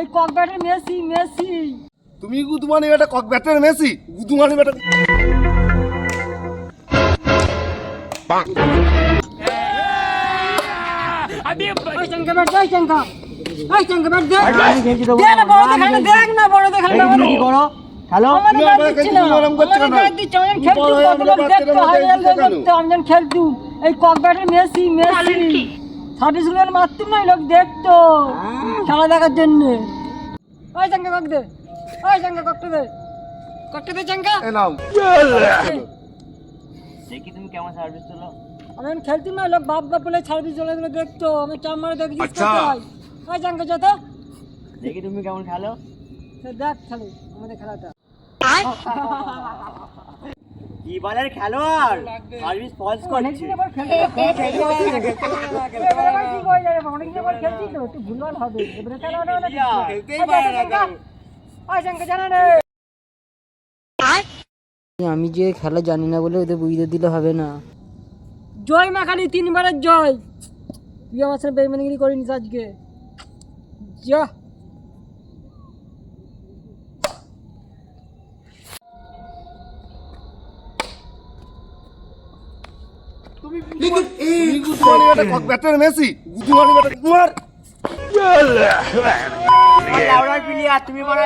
এই কক ব্যাটের Messi Messi. তুমি গুদমানি বেটা কক ব্যাটের মেসি গুদমানি বেটা। ওই চঙ্কা ব্যাট দে চঙ্কা, ওই চঙ্কা ব্যাট দে। দে না বড় দেখালে দেখ না বড় দেখালে আমাদের কি করো হ্যালো আমাদের ব্যাট দিচ্ছি না, আমাদের ব্যাট দিচ্ছি আমি খেলতু কত লোক দেখতো হাইলাইট দেখতো আমি যখন খেলতু এই কক ব্যাটের মেসি মেসি সার্ভিস গুলো মারতুম না লোক দেখতো খেলা দেখার জন্য। ওই চঙ্কা কক দে, ওই চঙ্কা ককটা দে, ককটা দে চঙ্কা। এ নাও দেখি তুমি কেমন সার্ভিস দিলো। আমি এখন খেলতুম না লোক বাপ বাপ বলে সার্ভিস চলে গেলো দেখতো আমি চাম্মারে দেখি আচ্ছা। ওই চঙ্কা যত দেখি তুমি কেমন খেলো। দেখ খেলো আমাদের খেলাটা। কি বলের খেলোয়াড় সার্ভিস ফলস করছে। অনেকদিন আবার খেলতে কি কই যাবে অনেকদিন আবার খেলছি তো একটু ভুলভাল হবে এবারে খেলা না খেলতেই পারে না। ওই চঙ্কা জানা রে। আমি যে খেলা জানি না বলে ওদের বুঝিয়ে দিলে হবে না। জয় মা কালী তিনবারের জয়। তুই আমার সাথে বেইমানিগিরি করিনিস আজকে যা। তুমি গুদমানি বেটা কক ব্যাটের মেসি গুদমানি বেটা তোমার লাউডার প্লেয়ার তুমি বড়।